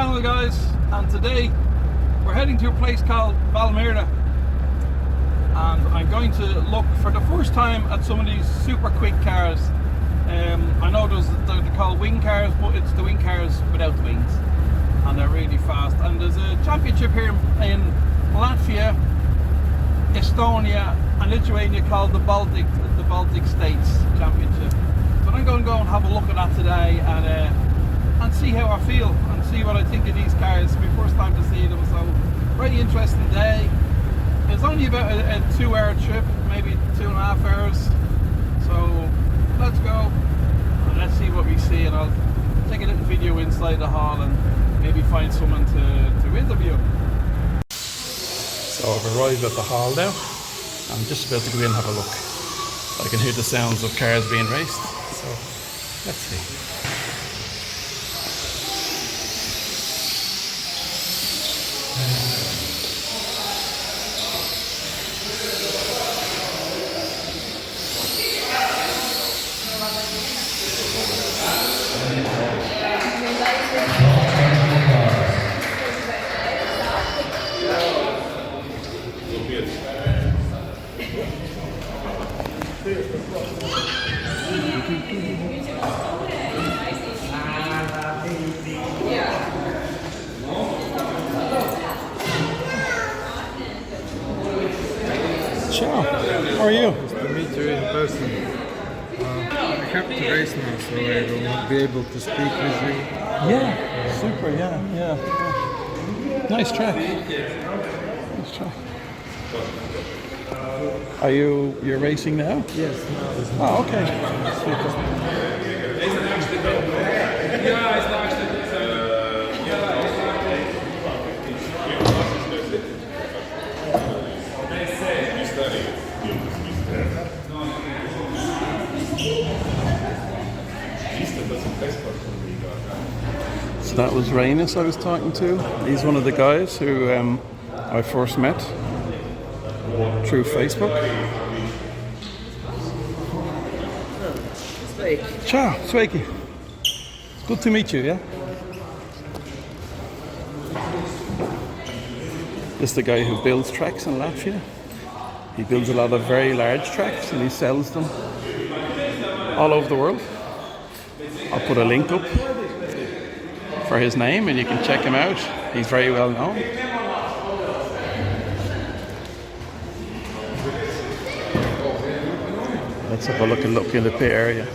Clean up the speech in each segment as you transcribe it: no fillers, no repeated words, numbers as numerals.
channel, guys, and today we're heading to a place called Valmira, and I'm going to look for the first time at some of these super quick cars. I know they're called wing cars, but it's the wing cars without the wings, and they're really fast. And there's a championship here in Latvia, Estonia and Lithuania called the Baltic States Championship. So I'm going to go and have a look at that today and see how I feel and see what I think of these cars. It's my first time to see them, so very interesting day. It's only about a 2-hour trip, maybe 2.5 hours. So let's go and let's see what we see, and I'll take a little video inside the hall and maybe find someone to interview. So I've arrived at the hall now. I'm just about to go in and have a look. I can hear the sounds of cars being raced, so let's see. Ciao, how are you? Nice to meet you in person. I have to race now, so I will not be able to speak with you. Yeah, super, yeah. Nice track. Nice track. Are you're racing now? Yes, now. Oh, okay. Super. So that was Rainis I was talking to. He's one of the guys who I first met through Facebook. Ciao, Sveiki. Good to meet you, yeah? This is the guy who builds tracks in Latvia. He builds a lot of very large tracks and he sells them all over the world. I'll put a link up for his name and you can check him out. He's very well known. Let's have a look in the pit area.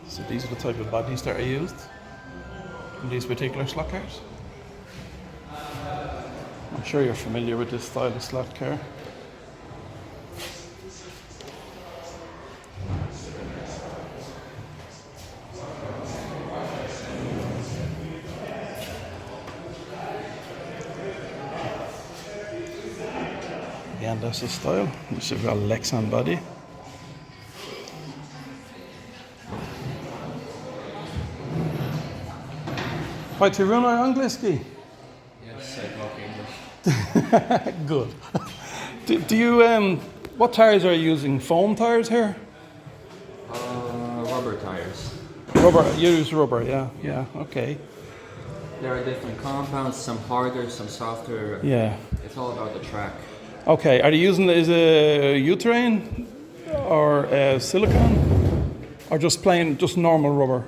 So these are the type of bodies that are used in these particular slot cars. I'm sure you're familiar with this style of slot car. Again, that's the style. This is a Lexan body. Vai te runā angliski? Yes, I talk English. Good. Do you what tires are you using? Foam tires here? Rubber tires. Rubber. You use rubber, yeah. Okay. There are different compounds, some harder, some softer. Yeah. It's all about the track. Okay. Are you using is a U-terrain or silicone, or just normal rubber?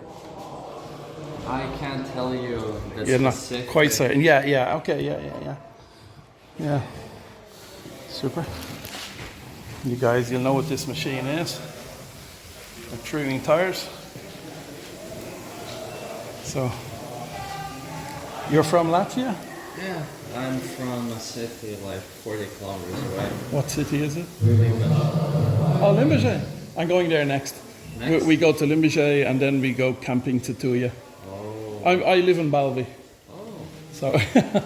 I can't tell you the You're not specific. quite certain. Yeah. Okay. Yeah. Super. You guys, you'll know what this machine is. They're trimming tires. So, you're from Latvia? Yeah, I'm from a city like 40 kilometers away. What city is it? Limburg. Oh, Limburg. I'm going there next. We go to Limburg and then we go camping to Tuya. Oh. I live in Balvi. Oh. So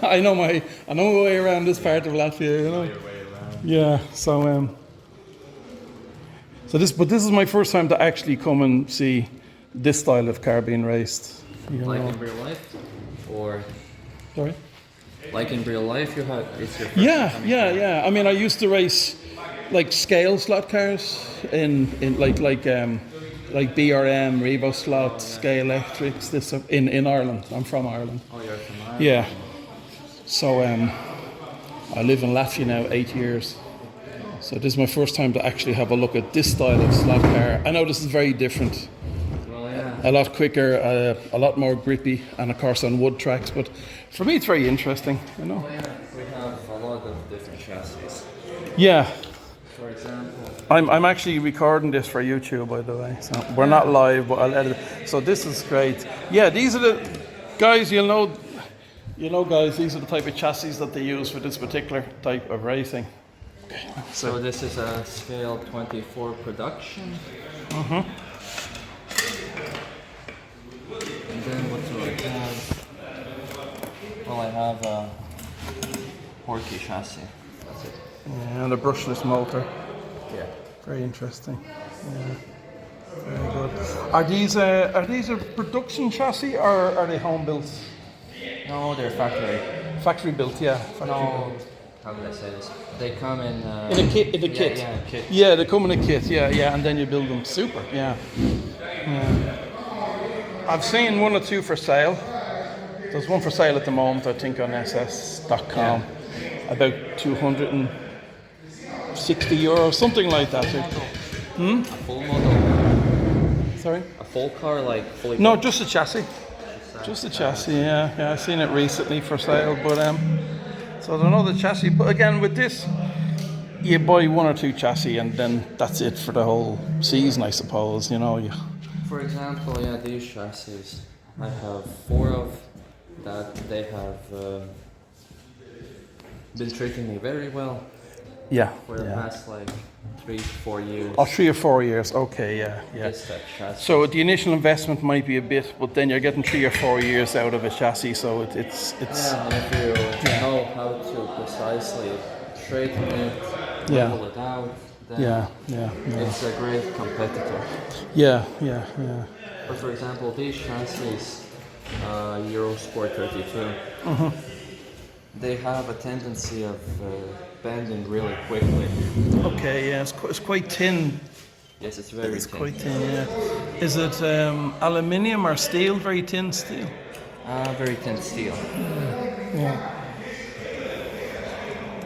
I know my way around this part of Latvia, you know. Your way around. Yeah, so But this is my first time to actually come and see this style of car being raced. You Like know. in real life, or Sorry. like in real life, it's your first Yeah, time yeah, car? yeah. I mean, I used to race like scale slot cars in like BRM, Revo Slot, Scale Electrics. This in Ireland. I'm from Ireland. Oh, you're from Ireland. Yeah. So I live in Latvia now 8 years. So this is my first time to actually have a look at this style of slot car. I know this is very different. Well, yeah. A lot quicker, a lot more grippy, and of course on wood tracks. But for me, it's very interesting. You know. Well, yeah. We have a lot of different chassis. Yeah. For example, I'm actually recording this for YouTube, by the way. So we're not live, but I'll edit it. So this is great. Yeah, these are the guys. You know, guys. These are the type of chassis that they use for this particular type of racing. so this is a scale 24 production. And then what do I have? Well, I have a Porky chassis. That's it. Yeah, and a brushless motor. Yeah. Very interesting. Yeah. Very good. Are these a production chassis or are they home built? No, they're factory. Factory built, yeah. Factory No, built. how can I say this? They come in. In a kit. Yeah, kit. Yeah, they come in a kit. Yeah, and then you build them. Super. Yeah. I've seen one or two for sale. There's one for sale at the moment, I think, on ss.com. About 260 euros, something like that. A full model. Sorry? A full car, like fully. No, just a chassis. Just a chassis. Yeah. I've seen it recently for sale, but so I don't know the chassis. But again, with this, you buy one or two chassis, and then that's it for the whole season, I suppose. You know. For example, yeah, these chassis. I have 4 of that. They have been treating me very well Yeah. for the past like 3 to 4 years. Oh, 3 or 4 years. Okay. Yeah. This type chassis. So the initial investment might be a bit, but then you're getting 3 or 4 years out of a chassis. So it's. Yeah, and if you know how to precisely straighten it, Yeah. level it out, then Yeah. it's a great competitor. Yeah. But for example, these chassis, Eurosport 32, they have a tendency of bending really quickly. Okay. Yeah. It's quite thin. Yes, it's very It's thin. quite thin. Yeah. Is it aluminium or steel? Very thin steel. Very thin steel. Yeah.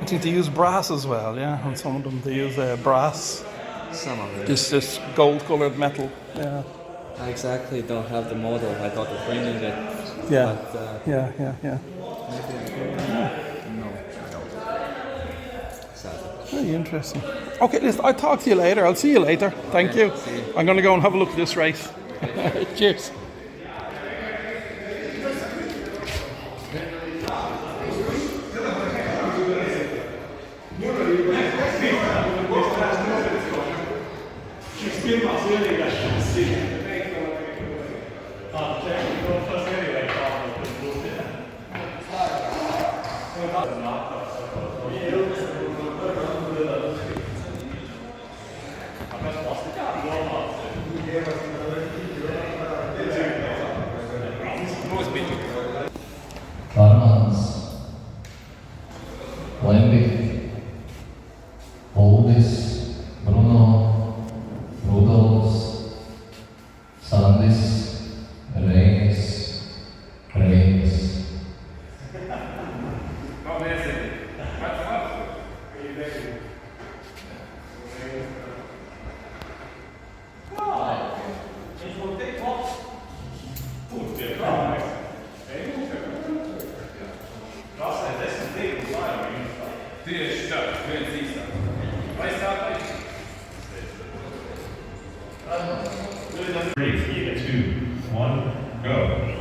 I think they use brass as well. Yeah. On some of them they use brass. Some of it. This gold-colored metal. Yeah. I exactly don't have the model. I thought of bringing it. Yeah. But Yeah. maybe I could. No, I don't. Sadly. Very interesting. Okay, listen, I'll talk to you later. I'll see you later. Thank you. see you. I'm going to go and have a look at this race. Cheers. Karmans, Lembik, Uldis, Bruno, Rudolfs, Sandis, Reins. Three, two, one, go.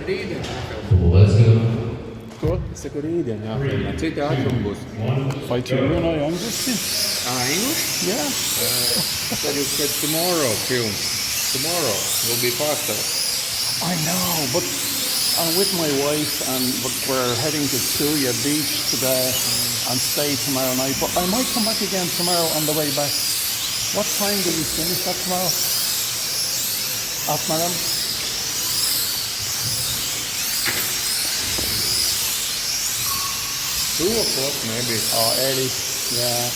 Let's go. Questa corrida, yeah. C'è teatro un bus. Fight you and I, I'm just English? yeah. Said you said tomorrow film. Tomorrow will be faster. I know, but I'm with my wife and we're heading to Tulia Beach today and stay tomorrow night. But I might come back again tomorrow on the way back. What time do we finish that tomorrow? Afternoon? 2 o'clock maybe. Oh, early. Yeah.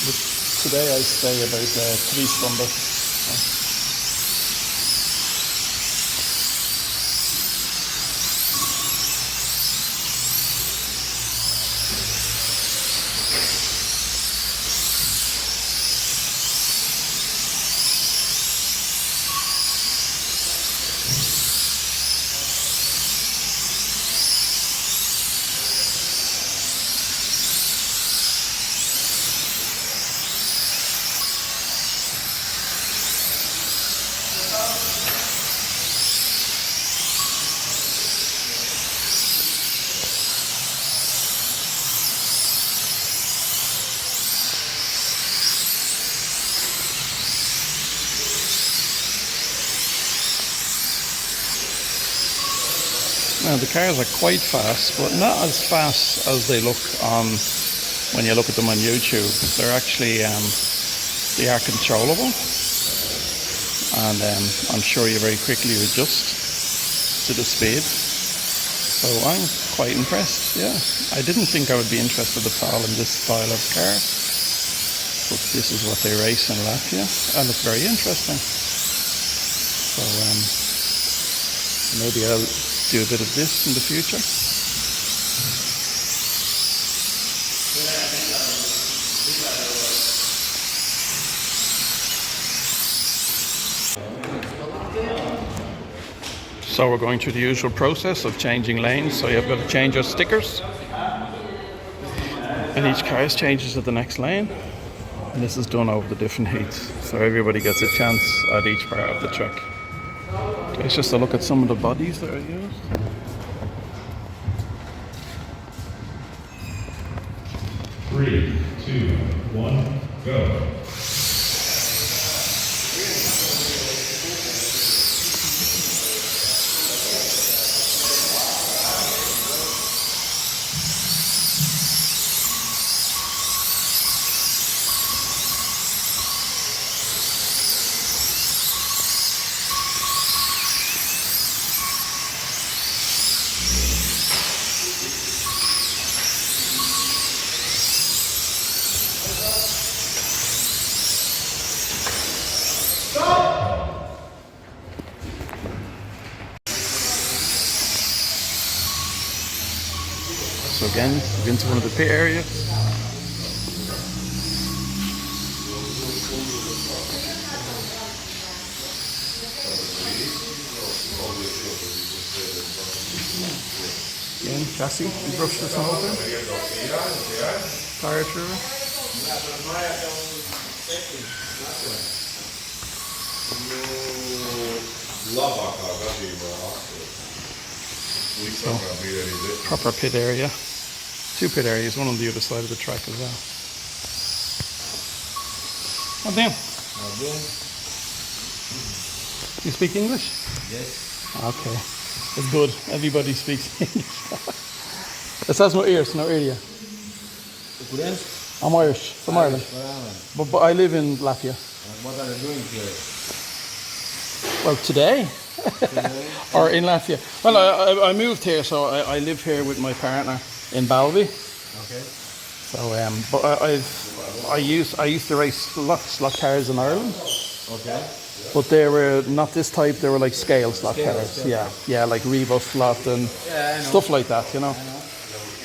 But today I stay about 3 Sunday. Now the cars are quite fast, but not as fast as they look on when you look at them on YouTube. They're actually they are controllable, and I'm sure you very quickly adjust to the speed. So I'm quite impressed. Yeah, I didn't think I would be interested at all in this style of car, but this is what they race in Latvia, and it's very interesting. So maybe I'll do a bit of this in the future. So we're going through the usual process of changing lanes. So you've got to change your stickers, and each car changes at the next lane. And this is done over the different heats, so everybody gets a chance at each part of the track. It's just a look at some of the bodies that are used. Three, two, one, go. So again, we've been to one of the pit areas. Again, chassis, we brushed this one open. Tire through. So, proper pit area. 2 pit areas, one on the other side of the track as well. Oh damn. You speak English? Yes. Okay. It's good. Everybody speaks English. It says no ears, no area. I'm Irish, from Ireland. But I live in Latvia. What are you doing here? Well, today. Or in Latvia. Well, I moved here, so I live here with my partner in Balvi. Okay. So, but I used to race slot cars in Ireland. Okay. But they were not this type. They were like scale slot cars. Yeah, like Revo slot and stuff like that. You know.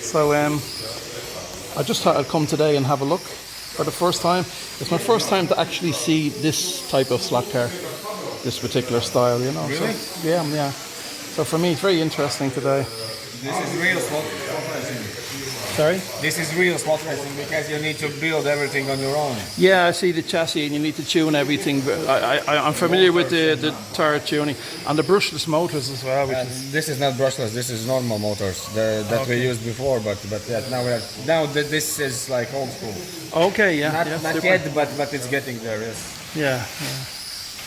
So I just thought I'd come today and have a look for the first time. It's my first time to actually see this type of slot car, this particular style. You know. Really? So, yeah. So for me, it's very interesting today. This is real slot racing. Sorry? This is real slot racing because you need to build everything on your own. Yeah, I see the chassis and you need to tune everything. But I'm familiar with the tire tuning and the brushless motors as well. This is not brushless. This is normal motors that we used before, but yeah, now this is like old school. Okay, yeah. Not super. yet, but it's getting there. Yes. Yeah.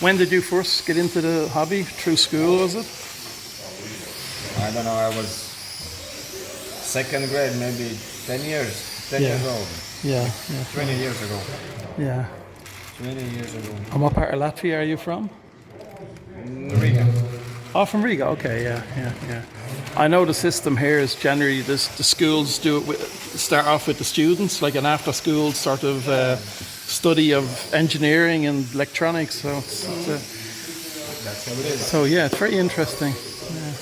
When did you first get into the hobby? Through school, was it? I don't know. I was second grade, maybe 10 years old. Yeah. 20 years ago. Yeah. 20 years ago. And what part of Latvia are you from? Riga. Oh, from Riga. Okay, yeah. I know the system here is generally the schools do it start off with the students, like an after-school sort of study of engineering and electronics. So That's how it is. so yeah, it's very interesting. Yeah.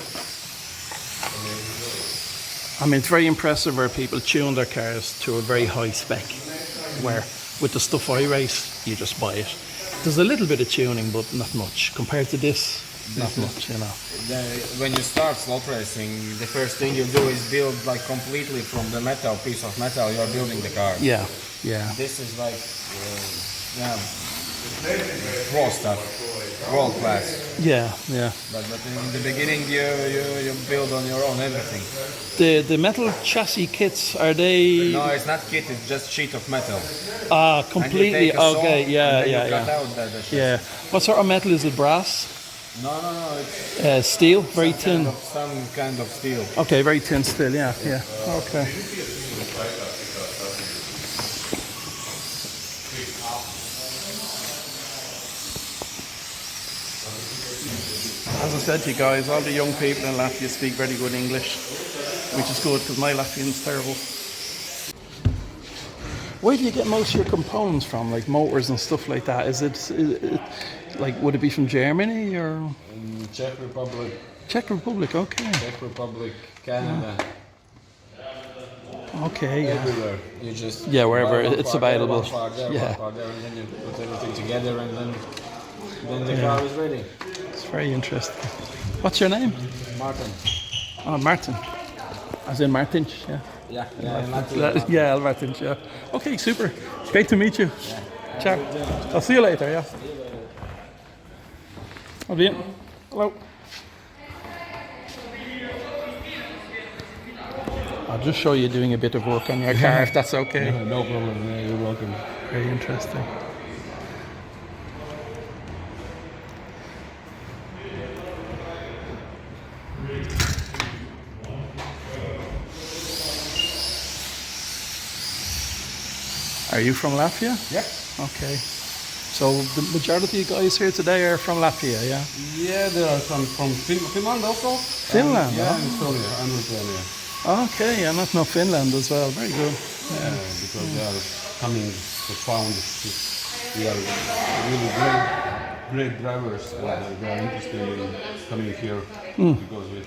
I mean, it's very impressive where people tune their cars to a very high spec. Where with the stuff I race, you just buy it. There's a little bit of tuning, but not much compared to this. Not much, you know. When you start slot racing, the first thing you do is build like completely from the metal, piece of metal. You're building the car. Yeah. This is like raw stuff, world class. Yeah. But in the beginning, you build on your own everything. The metal chassis kits, are they? No, it's not kit. It's just sheet of metal. Completely. And you take a saw, Okay. and then you cut out the chassis. Yeah. What sort of metal is it? Brass? No. It's Steel? Very thin. some kind of steel. Okay, very thin steel. Yeah. Okay. As I said to you guys, all the young people in Latvia speak very good English, which is good because my Latvian's terrible. Where do you get most of your components from, like motors and stuff like that? Is it like, would it be from Germany or? Czech Republic. Czech Republic, okay. Czech Republic, Canada. Okay, yeah. Everywhere. You just Wherever buy one it's part there, available. one part there, Yeah. one part there, and then you put everything together, and then the car is ready. It's very interesting. What's your name? Martin. Oh, Martin. As in Martin, yeah. Yeah, Martin, yeah. Okay, super. Great to meet you. Ciao. I'll see you later, yeah. Hello. I'll just show you doing a bit of work on your car, if that's okay. No problem. Yeah, you're welcome. Very interesting. Are you from Latvia? Yep. Okay. So the majority of guys here today are from Latvia, yeah? Yeah, there are some from Finland also. Finland, Yeah, huh? and Estonia and Lithuania. Okay, and not know Finland as well. Very good. Yeah, because they are coming to found. We are really great drivers. They are interested in coming here because we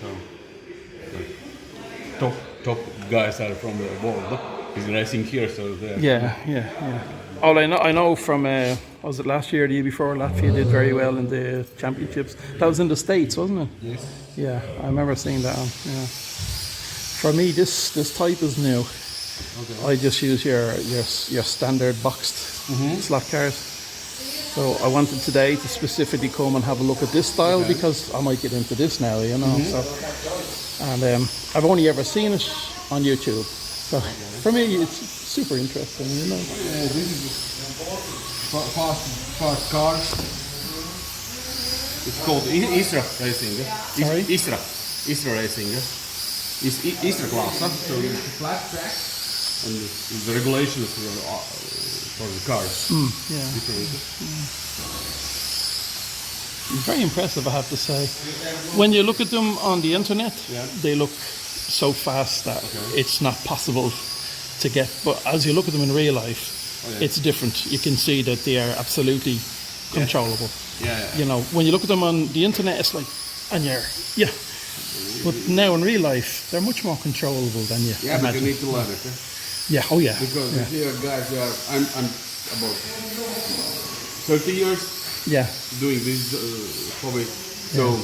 have top guys are from the world. Is racing here, so Yeah. All I know from was it last year, or the year before, Latvia did very well in the championships. That was in the States, wasn't it? Yes. Yeah, I remember seeing that on. Yeah. For me, this type is new. Okay. I just use your standard boxed slot cars. So I wanted today to specifically come and have a look at this style because I might get into this now, you know. So, and I've only ever seen it on YouTube. So for me, it's super interesting, you know. This is fast cars. It's called Isra racing. Sorry? Isra racing. It's Isra class. So it's flat track and the regulations for the cars. It's very impressive, I have to say. When you look at them on the internet, they look so fast that it's not possible to get. But as you look at them in real life, it's different. You can see that they are absolutely controllable. You know, when you look at them on the internet, it's like, and but now in real life, they're much more controllable than you Yeah, imagine. but you need to learn it. Because here guys I'm about 30 years Yeah. doing this hobby. So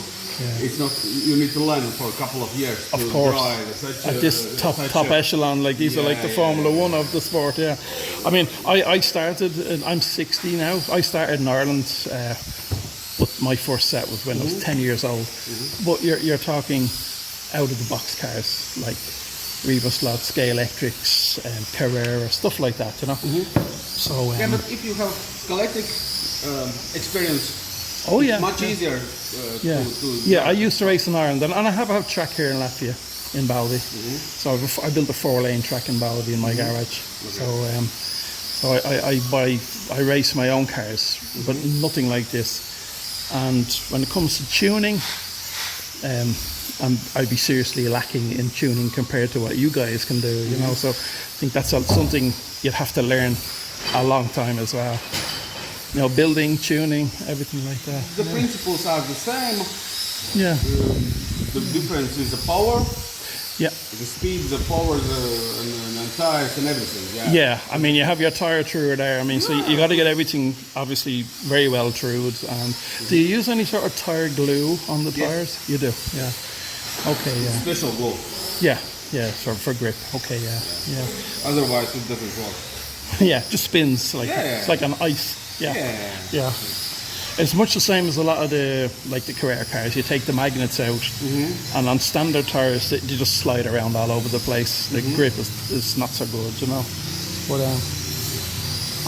It's not. You need to learn for a couple of years to Of course. drive such At this top echelon, like these are like the Formula One of the sport. Yeah, I mean, I started. I'm 60 now. I started in Ireland, but my first set was when I was 10 years old. But you're talking out of the box cars like Reba Slot, Scale Electrics, Carrera, stuff like that. You know. So Yeah, but if you have Scaletic experience, oh yeah, much yeah. easier. Yeah, I used to race in Ireland, and I have a track here in Latvia, in Baldy. So I built a 4-lane track in Baldy in my garage. So I race my own cars, but nothing like this. And when it comes to tuning, I'd be seriously lacking in tuning compared to what you guys can do. You know, so I think that's something you'd have to learn a long time as well. You know, building, tuning, everything like that. The principles are the same. Yeah. The difference is the power, Yeah. the speed, the power, and tires and everything. Yeah. Yeah, I mean, you have your tire truer there. I mean, so you got to get everything obviously very well trued. And do you use any sort of tire glue on the tires? You do. Yeah. Okay. Yeah. Special glue. Yeah. Yeah. For grip. Okay. Yeah. Yeah. Otherwise, it doesn't work. Yeah. Just spins like Yeah. it's like on ice. Yeah. Yeah. Yeah. It's much the same as a lot of the Carrera cars. You take the magnets out, and on standard tires, they just slide around all over the place. The grip is not so good, you know. But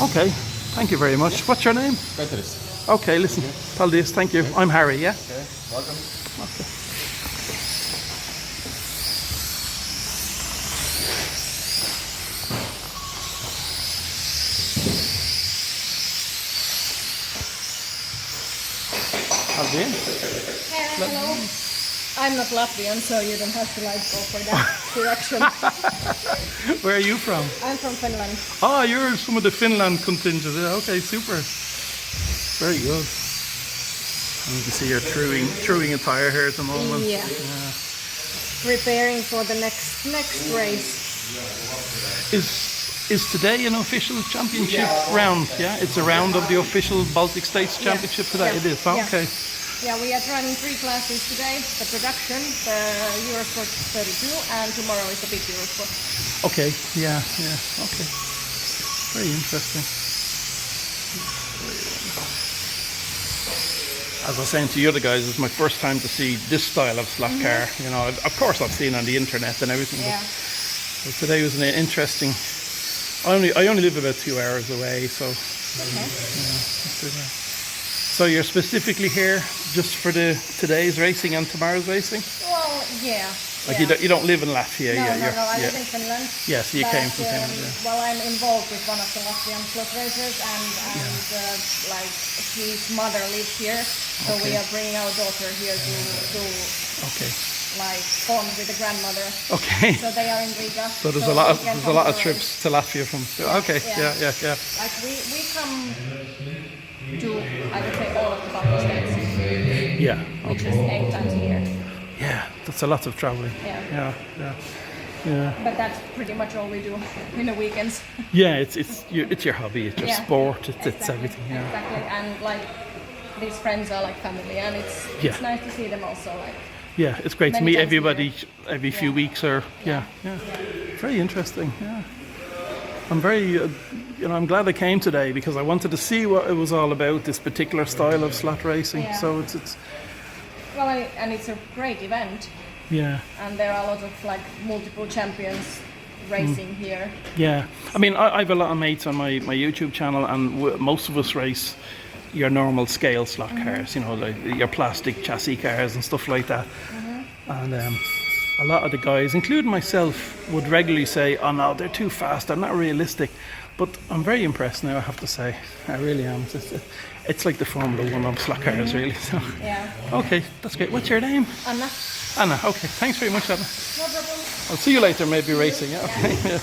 okay, thank you very much. What's your name? Petris. Okay, listen, Paldies, thank you. I'm Harry. Yeah. Okay. Welcome. Okay. Hello. I'm not Latvian, so you don't have to like go for that direction. Where are you from? I'm from Finland. Oh, you're some of the Finland contingent. Yeah, okay, super. Very good. And you can see you're truing a tire here at the moment. Yeah. Preparing for the next race. Is today an official championship round? Yeah, it's a round of the official Baltic States Championship today. Yeah. It is. Yeah. Okay. Yeah, we are running 3 classes today. The production, the Eurosport 32, and tomorrow is the big Eurosport. Okay. Yeah. Yeah. Okay. Very interesting. As I was saying to you other guys, it's my first time to see this style of slot car. You know, of course I've seen on the internet and everything. Yeah. But today was an interesting. I only live about 2 hours away, so. Okay. So you're specifically here just for today's racing and tomorrow's racing? Well, yeah. Like yeah. you don't live in Latvia? No, yeah, I live in Finland. Yeah, so you But, came from Finland. Yeah. Well, I'm involved with one of the Latvian slot racers, and like his mother lives here, so we are bringing our daughter here to Okay. like bond with the grandmother. Okay. So they are in Riga. So there's a lot of trips to Latvia from. Okay. Yeah. Yeah. Like we come to, I would say, all of the Baltic states, Yeah. which Okay. is 8 times a year. Yeah, that's a lot of traveling. Yeah. Yeah. But that's pretty much all we do in the weekends. Yeah, it's your hobby, it's your Yeah. sport, it's Exactly, everything. Yeah. Exactly, and like these friends are like family, and it's nice to see them also. Like Yeah, it's great to Many meet times a everybody year. every few Yeah. weeks or yeah. Very interesting. Yeah. I'm very I'm glad I came today because I wanted to see what it was all about, this particular style of slot racing. Yeah. So it's well, and it's a great event, yeah. and there are a lot of like multiple champions racing here. Yeah, I mean, I have a lot of mates on my YouTube channel, and most of us race your normal scale slot cars, you know, like your plastic chassis cars and stuff like that. And a lot of the guys, including myself, would regularly say, "Oh no, they're too fast. They're not realistic." But I'm very impressed now, I have to say. I really am. It's like the Formula One of slot cars, really. So. Yeah. Okay, that's great. What's your name? Anna, Anna. Okay, thanks very much, Anna. no problem. I'll see you later, maybe racing. Yeah. Okay. Yeah.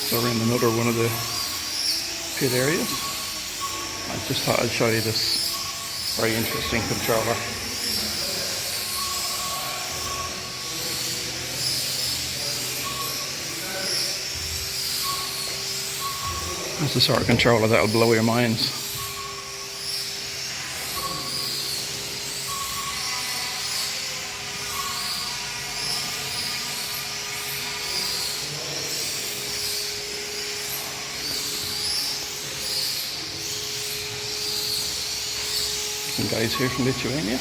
So we're in another one of the pit areas. I just thought I'd show you this very interesting controller. That's the sort of controller that'll blow your minds. Some guys here from Lithuania.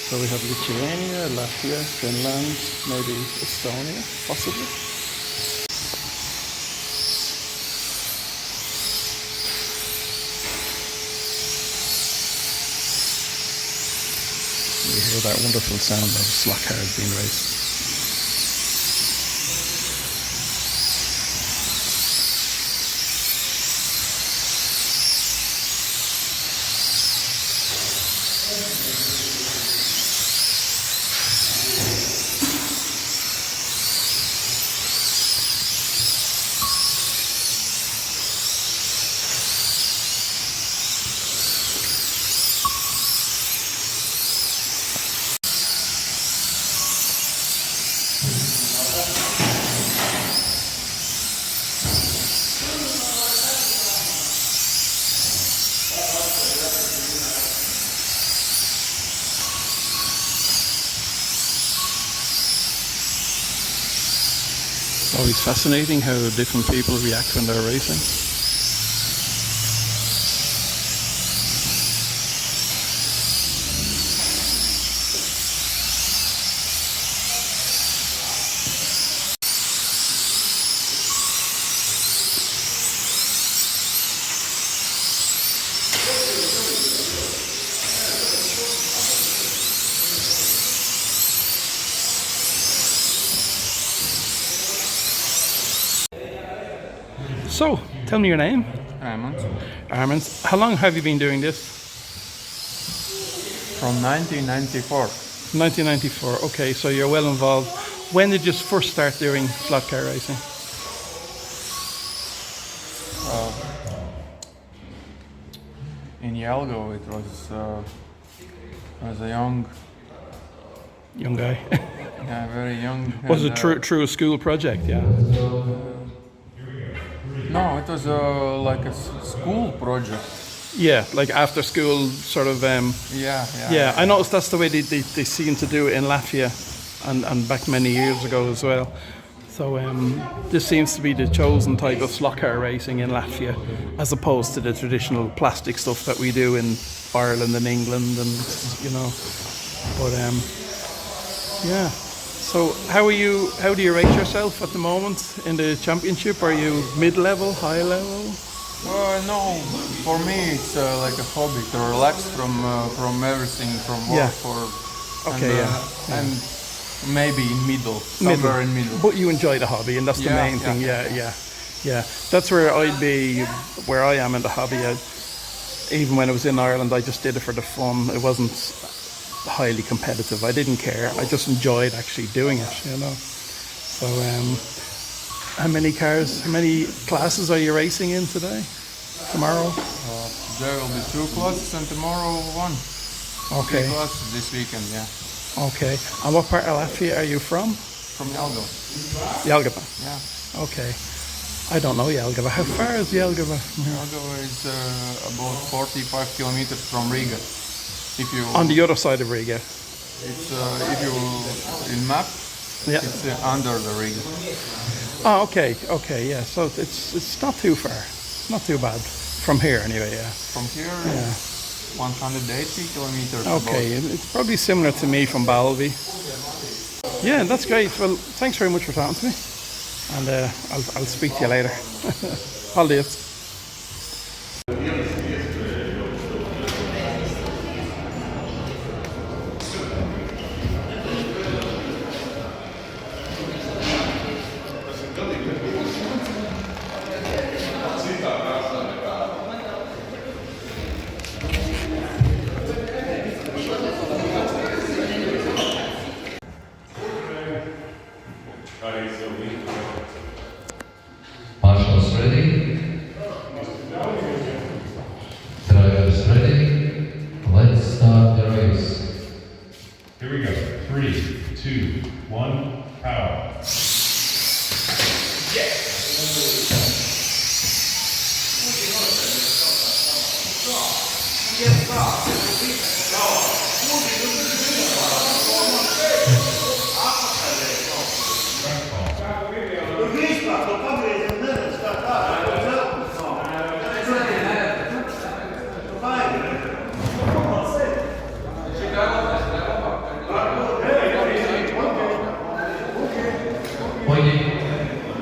So we have Lithuania, Latvia, Finland, maybe Estonia, possibly. You hear that wonderful sound of slotcars being raced. It's always fascinating how different people react when they're racing. So, tell me your name. Armand. Armand. How long have you been doing this? From 1994. 1994. Okay, so you're well involved. When did you first start doing slot car racing? In Yalgo, it was a young guy. Yeah, very young. Was and, it through a school project? Yeah. No, it was like a school project. Yeah, like after school sort of. Yeah, I noticed that's the way they seem to do it in Latvia, and back many years ago as well. So this seems to be the chosen type of slot car racing in Latvia, as opposed to the traditional plastic stuff that we do in Ireland and England, and you know. But yeah. So how do you rate yourself at the moment in the championship? Are you mid-level, high level? No, for me it's like a hobby to relax from everything, from work. Yeah. Okay, and maybe in middle, somewhere in middle. But you enjoy the hobby, and that's the main thing. Yeah. That's where I'd be, where I am in the hobby. Even when I was in Ireland, I just did it for the fun. It wasn't highly competitive. I didn't care. I just enjoyed actually doing it, you know. So how many classes are you racing in today? Tomorrow? There will be 2 classes and tomorrow 1. Okay. 3 classes this weekend, yeah. Okay. And what part of Latvia are you from? From Jelgava. Jelgava. Yeah. Okay. I don't know Jelgava. How far is Jelgava from here? Jelgava is about 45 kilometers from Riga. If you On the other side of Riga. It's if you in map. Yeah. It's under the Riga. Oh, okay, yeah. So it's not too far, not too bad from here anyway. Yeah. From here, 180 kilometers. Okay, it's probably similar to me from Balvi. Yeah, that's great. Well, thanks very much for talking to me, and I'll speak to you later. Paldies. Marshals ready.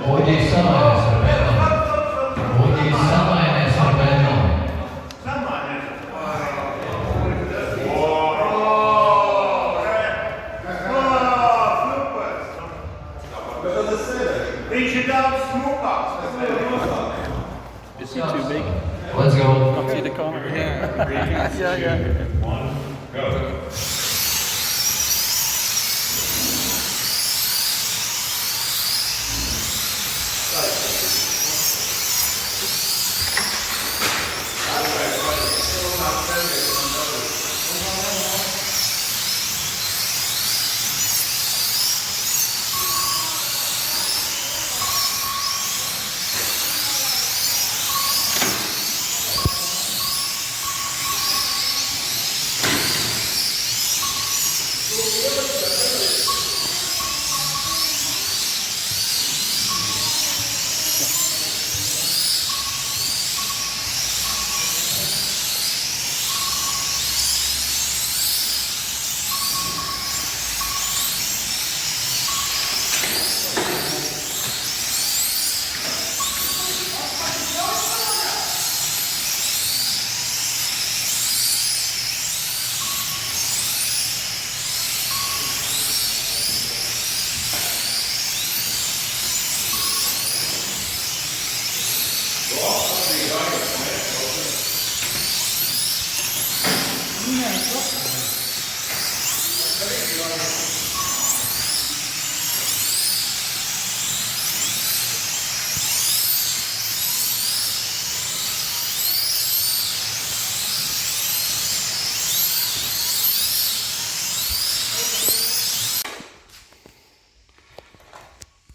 Pojdi sama sorbeto. Pojdi sama sorbeto. Is he too big? Let's go. Not see the corner? Yeah. Yeah. One, go.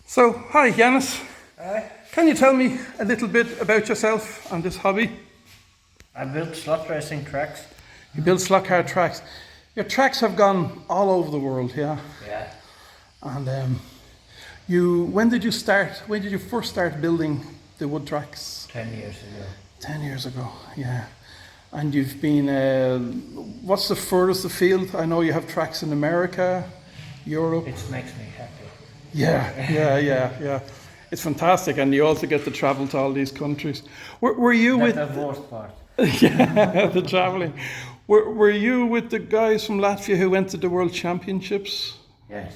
So, hi Yanis. Hi. Can you tell me a little bit about yourself and this hobby? I built slot racing tracks. You build slotcar tracks. Your tracks have gone all over the world, yeah? Yeah. And when did you first start building the wood tracks? 10 years ago. 10 years ago, yeah. And you've been, what's the furthest afield? I know you have tracks in America, Europe. It makes me happy. Yeah. It's fantastic, and you also get to travel to all these countries. Were you That's with the worst part. yeah, the traveling? Were you with the guys from Latvia who went to the World Championships? Yes.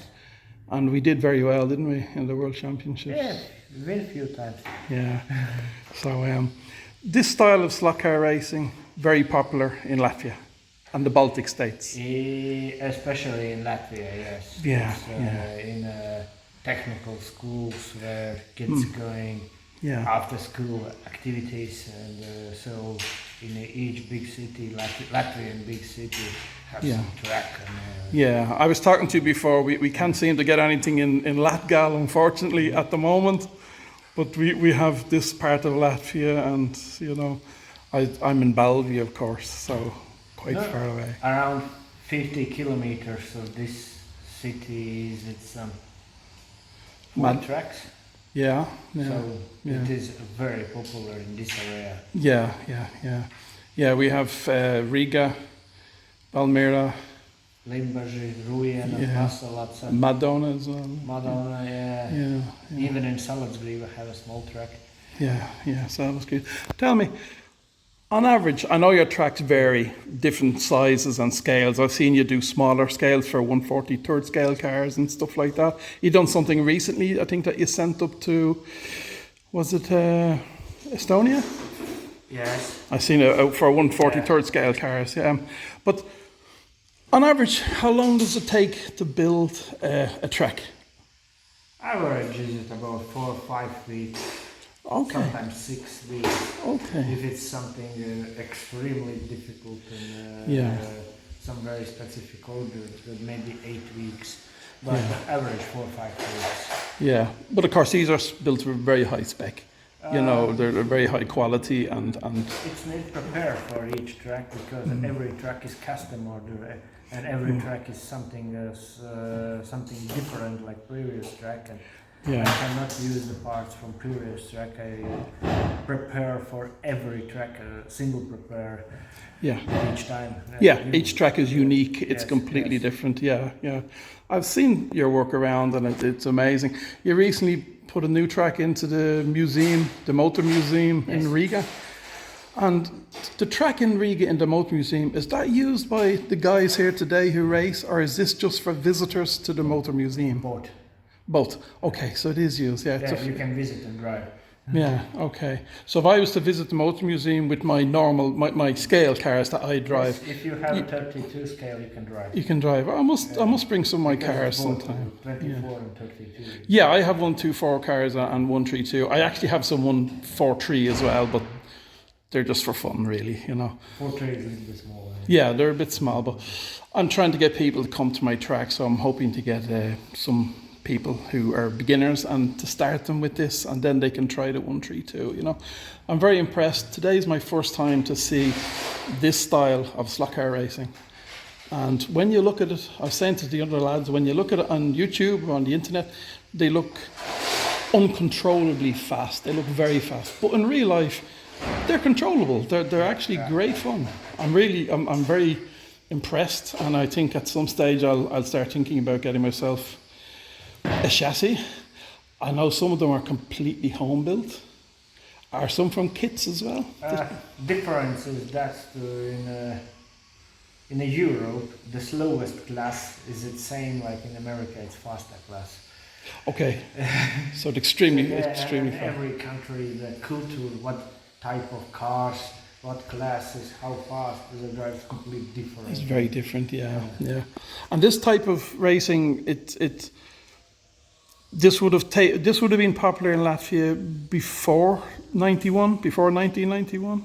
And we did very well, didn't we, in the World Championships? Yeah, we've been a few times. Yeah. So this style of slotcar racing very popular in Latvia and the Baltic states. Especially in Latvia, yes. Yeah, It's, in technical schools where kids going Yeah. after school activities, and so in each big city, Latvian big city, have Yeah. some track. And, Yeah, I was talking to you before. We can't seem to get anything in Latgal, unfortunately, at the moment. But we have this part of Latvia, and I'm in Balvia, of course, so quite far away. Around 50 kilometers of this city is some Mad- tracks. Yeah. So yeah. it is very popular in this area. Yeah, we have Riga, Valmira, Limbaži, Rujen, Yeah. Masalaca, Madonna as well. Madonna, yeah. Yeah. Even in Salzburg we have a small track. Yeah, so that was good. Tell me, on average, I know your tracks vary, different sizes and scales. I've seen you do smaller scales for 1/43rd scale cars and stuff like that. You done something recently, I think, that you sent up to, was it Estonia? Yes. I've seen it for 1/43rd scale cars, yeah. But on average, how long does it take to build a track? Average is about 4 or 5 weeks, Okay, sometimes 6 weeks. okay. If it's something extremely difficult and Yeah. some very specific order, maybe 8 weeks. But average 4 or 5 weeks. Yeah, but of course these are built to a very high spec. You know, they're very high quality and It's not prepared for each track because every track is custom order and every track is something something different like previous track, and I cannot use the parts from previous track. I prepare for every track a single prepare each time. Each track is unique. It's completely different. I've seen your work around and it's amazing. You recently put a new track into the museum, the Motor Museum in Riga. And the track in Riga in the Motor Museum, is that used by the guys here today who race, or is this just for visitors to the Motor Museum? Both. Okay, so it is used. You can visit and drive. Yeah, okay. So if I was to visit the Motor Museum with my normal, my scale cars that I drive. Yes, if you have a 32 scale, you can drive. You can drive. I must bring some of my cars sometime. 24 and 32. Yeah, I have 124 cars and 132. I actually have some 143 as well, but they're just for fun, really, you know. 43 is a little bit small. Yeah, they're a bit small, but I'm trying to get people to come to my track, so I'm hoping to get some people who are beginners and to start them with this, and then they can try the 132, you know. I'm very impressed. Today's my first time to see this style of slot car racing. And when you look at it, I was saying to the other lads, when you look at it on YouTube or on the internet, they look uncontrollably fast. They look very fast. But in real life, they're controllable. They're actually great fun. I'm very impressed, and I think at some stage I'll start thinking about getting myself a chassis. I know some of them are completely home built. Are some from kits as well? Difference is that in Europe, the slowest class is the same like in America. It's faster class. Okay, so it's extremely fast. Every country, the culture, what type of cars, what classes, how fast the drive is completely different. It's very different, yeah. And this type of racing, this would have been popular in Latvia before 1991.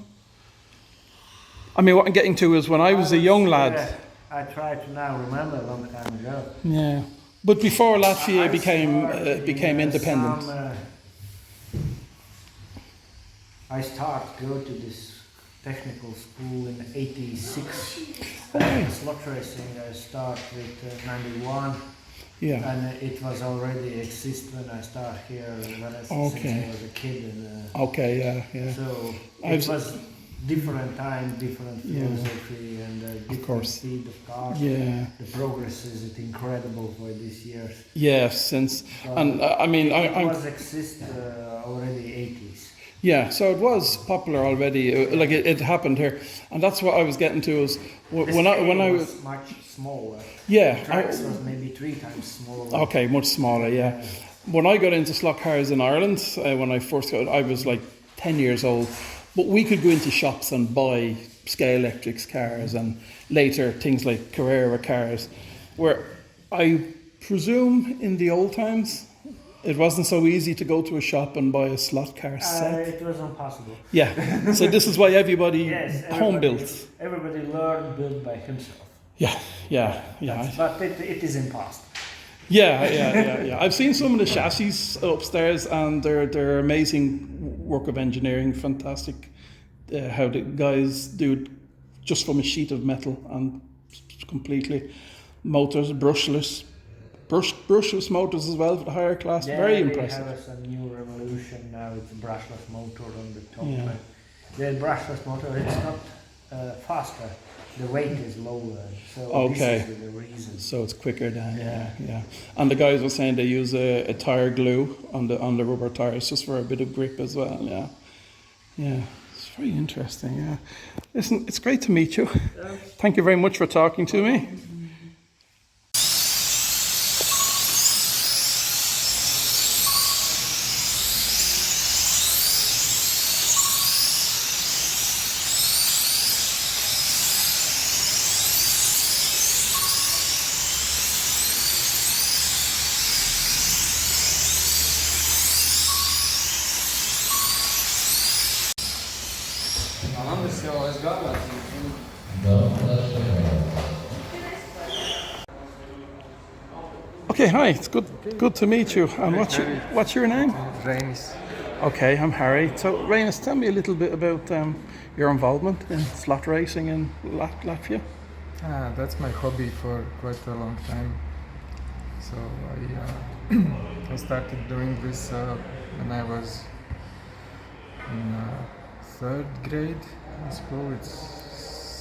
I mean, what I'm getting to is when I was a young lad. I try to now remember a long time ago. Yeah, but before Latvia became independent. I started to go to this technical school in '86. Slot racing I started with '91. Yeah. And it was already exist when I started here since I was a kid. So it was different time, different philosophy, and different speed of cars. Yeah. The progress is incredible for these years. Yes, it was exist already '80s. Yeah, so it was popular already. Like it happened here, and that's what I was getting to. Is when I was much smaller. Yeah, the tracks was maybe 3 times smaller. Okay, much smaller. Yeah. When I got into slot cars in Ireland, when I first got, I was like 10 years old, but we could go into shops and buy Scale Electrics cars, and later things like Carrera cars, where I presume in the old times. It wasn't so easy to go to a shop and buy a slot car set. It was impossible. Yeah, so this is why everybody home built. Everybody learned build by himself. Yeah. But it is impossible. Yeah. I've seen some of the chassis upstairs, and they're amazing work of engineering. Fantastic, how the guys do it just from a sheet of metal and completely. Motors brushless motors as well for the higher class. Very impressive. They have a new revolution now. It's a brushless motor on the top. Yeah. The brushless motor, it's not faster. The weight is lower. So this is the reason. So it's quicker then. Yeah. And the guys were saying they use a tire glue on the rubber tires just for a bit of grip as well. Yeah. It's very interesting. Yeah. Listen, it's great to meet you. Thank you very much for talking to me. Okay, hi. It's good to meet you. And what's your name? Remis. Okay, I'm Harry. So, Rainis, tell me a little bit about your involvement in slot racing in Latvia. That's my hobby for quite a long time. So I started doing this when I was in third grade in school. It's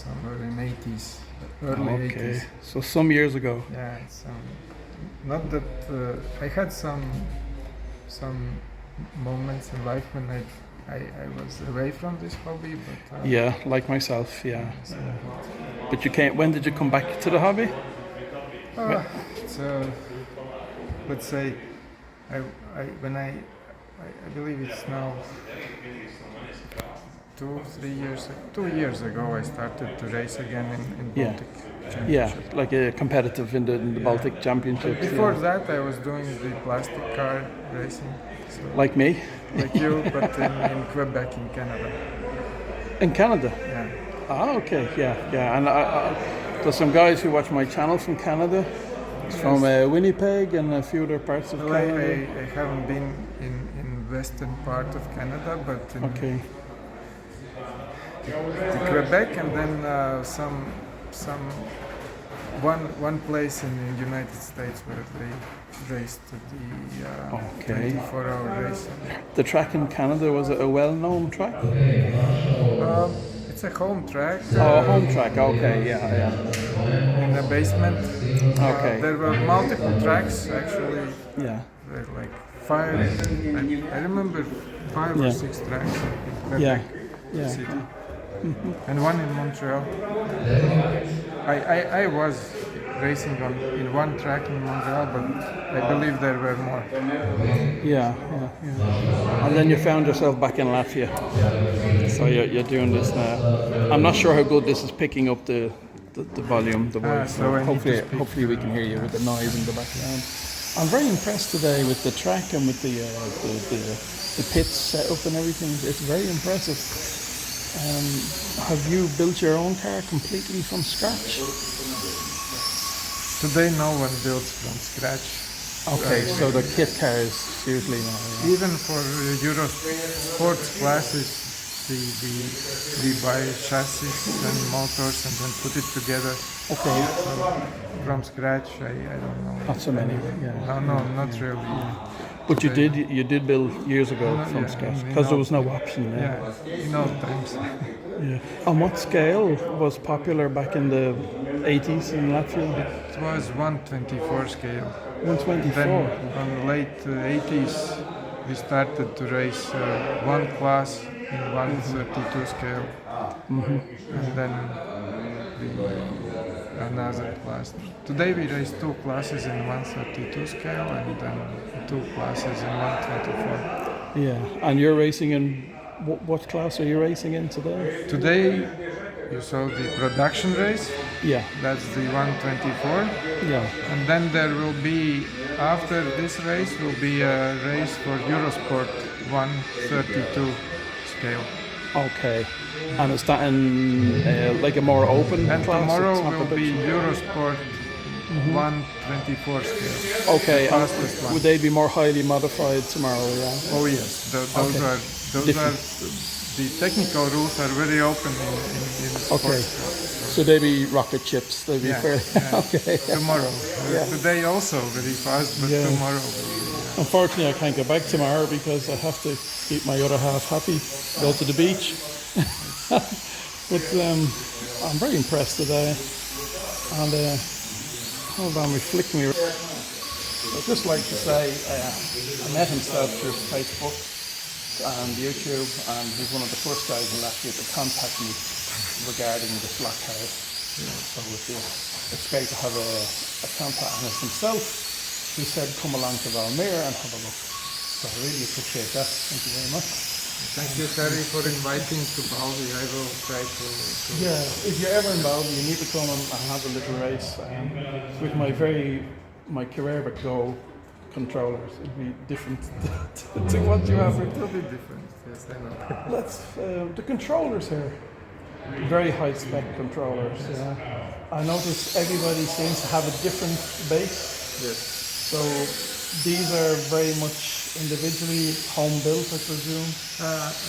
somewhere in 80s, early 80s. So some years ago. Yeah, it's not that I had some moments in life when I was away from this hobby, but Yeah, like myself. Yeah. But you came. When did you come back to the hobby? it's let's say I believe it's now 2 years ago I started to race again in Yeah. Baltic Yeah, Championship. like a competitive in the Baltic Championships. Before yeah. that I was doing the plastic car racing, so Like me, like you, but in Quebec in Canada. in Canada. Yeah. Ah, okay, yeah. And there's some guys who watch my channel from Canada. It's from Winnipeg and a few other parts of Well, Canada. I haven't been in western part of Canada, but in Okay. Quebec, and then one place in the United States where they raced the Okay. 24-hour race. The track in Canada, was it a well-known track? It's a home track. Oh, a home track. Okay, yeah. In the basement. Okay. There were multiple tracks actually. Yeah. There were like 5. I remember 5 or Yeah. 6 tracks in Quebec Yeah. Yeah. City, and one in Montreal. I was racing in one track in Montreal, but I believe there were more. Yeah. And then you found yourself back in Latvia. So you're doing this now. I'm not sure how good this is picking up the volume, the voice. so I need to speak. Hopefully we can hear you with the noise in the background. I'm very impressed today with the track and with the pits set up and everything. It's very impressive. Have you built your own car completely from scratch? Today no one builds from scratch. Okay, so the kit car is seriously now. Yeah. Even for Euro sports classes, we buy chassis and motors and then put it together. Okay, So from scratch, I don't know. not so many. Yeah. No, not really. But you did build years ago from yeah, scratch in because there old- was no option. Yeah, in old times. Yeah. On what scale was popular back in the 80s in Latvia? It was 124 scale. 124. Then on late 80s, we started to race one class in 132 scale, and then another class. Today we race 2 classes in 132 scale and then 2 classes in 124. Yeah. And you're racing in what class are you racing in today? Today you saw the production race, Yeah. that's the 124, Yeah. and then there will be, after this race, will be a race for Eurosport 132 scale. Okay. And is that in like a more open And class? tomorrow It's not will be production? Eurosport 124 scale. Okay. And fastest one. would they be more highly modified tomorrow? Yeah. Oh yes, those Okay. are Different. the technical rules are very open in Okay. sports. So they be rocket chips. They be Yeah, fairly yeah. okay. Tomorrow, Yeah. today also very fast, but Yeah. tomorrow. Unfortunately, I can't go back tomorrow because I have to keep my other half happy. Go to the beach. But I'm very impressed today. And hold on, flick me. I'd just like to say I met himself through Facebook and YouTube, and he's one of the first guys in Latvia to contact me regarding the slotcars. So it's great to have a contact on us himself. He said come along to Valmira and have a look. So I really appreciate that. Thank you very much. Thank you, Harry, for inviting to Balvi. I will try to. Yeah, if you're ever involved, you need to come and have a little race with my Carrera Go controllers. It'd be different to what you have. It will be different. Yes, I know. Let's the controllers here, very high spec controllers. Yeah, I notice everybody seems to have a different base. Yes. So these are very much individually home built, I presume.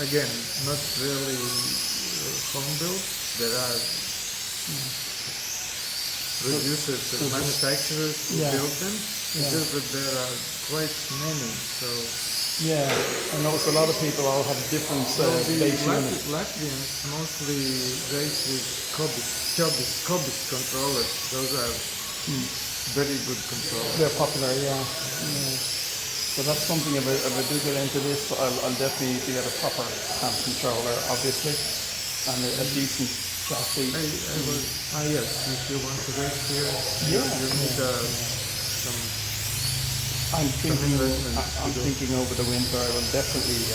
Again, not really home built. There are producers and manufacturers who build them. It's just that there are quite many. So yeah, I notice a lot of people all have different base units. Latvians mostly race with Kobis controllers. Those are very good controllers. They're popular, yeah. So that's something, if I do get into this, I'll definitely be at a proper hand controller, obviously, and a decent chassis. Yes, if you want to race here, you need some. I'm thinking over the winter I will definitely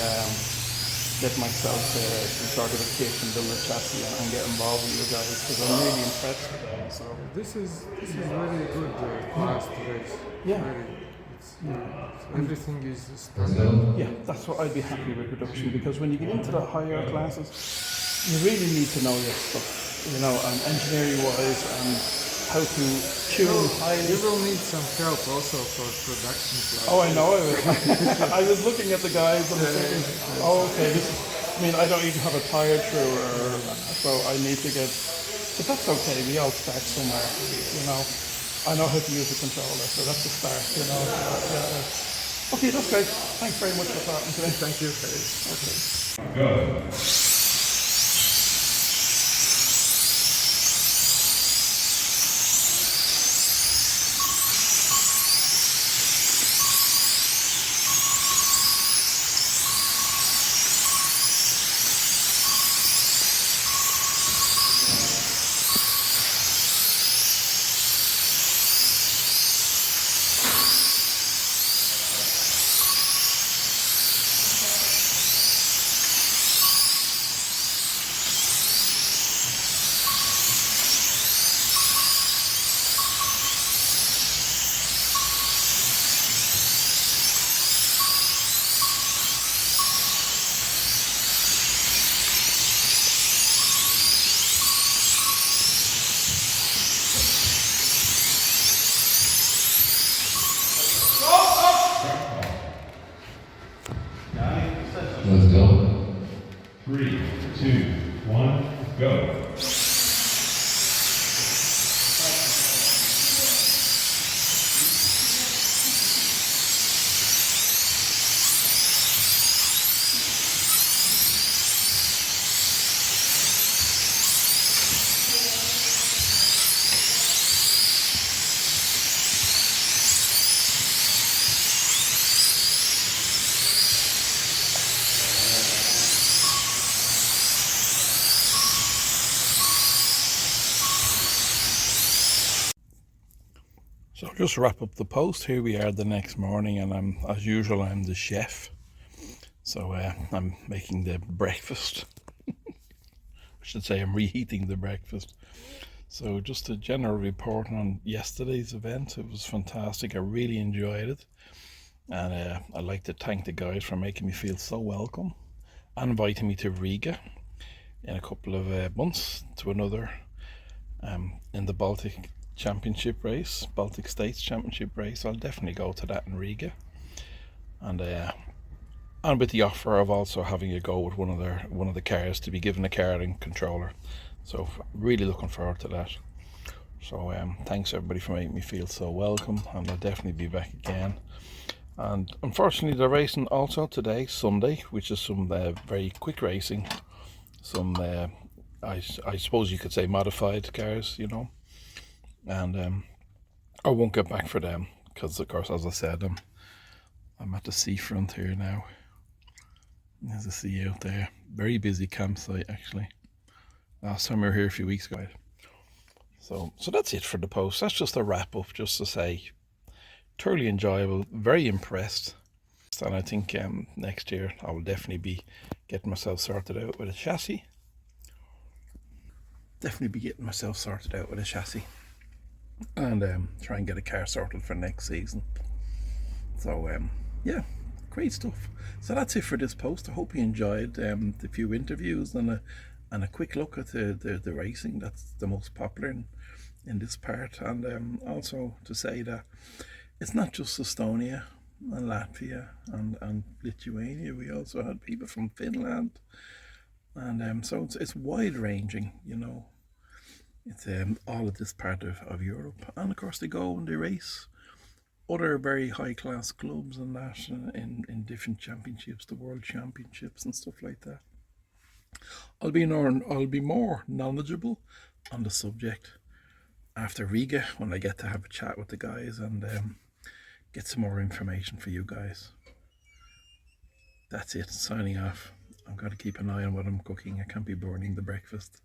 get myself some sort of a kit and build a chassis and get involved with you guys, because I'm really impressed with them. So This is very good class to race. Yeah. Everything is standard. yeah, that's what I'd be happy with production, because when you get into the higher classes, you really need to know your stuff, you know, and engineering wise and how to tune high. You will need some help also for production class. Oh, I know. I was looking at the guys and thinking, oh, okay, I mean, I don't even have a tire through, so I need to get. But that's okay. We all start somewhere, you know. I know how to use a controller, so that's a start, you know. Okay, that's great. Thanks very much for talking today. Thank you. Okay. Go. Let's go. 3, 2, 1, go. So just to wrap up the post, here we are the next morning, and as usual, I'm the chef. So I'm making the breakfast. I should say I'm reheating the breakfast. So just a general report on yesterday's event. It was fantastic. I really enjoyed it. And I'd like to thank the guys for making me feel so welcome and inviting me to Riga in a couple of months to another in the Baltic Championship race, Baltic States Championship race. I'll definitely go to that in Riga, and with the offer of also having a go with one of the cars, to be given a car and controller. So really looking forward to that. So thanks everybody for making me feel so welcome, and I'll definitely be back again. And unfortunately they're racing also today, Sunday, which is some very quick racing, some I suppose you could say modified cars, you know. And I won't get back for them because, of course, as I said, I'm at the seafront here now. There's a sea out there. Very busy campsite, actually. Last time we were here a few weeks ago. So that's it for the post. That's just a wrap up, just to say, thoroughly enjoyable, very impressed. And I think next year I will definitely be getting myself sorted out with a chassis. And try and get a car sorted for next season. So yeah, great stuff. So that's it for this post. I hope you enjoyed the few interviews and a quick look at the racing that's the most popular in this part. And also to say that it's not just Estonia, and Latvia and Lithuania. We also had people from Finland, and so it's wide ranging, you know. It's all of this part of Europe, and of course they go and they race other very high class clubs and that in different championships, the world championships and stuff like that. I'll be more knowledgeable on the subject after Riga when I get to have a chat with the guys and get some more information for you guys. That's it, signing off. I've got to keep an eye on what I'm cooking. I can't be burning the breakfast.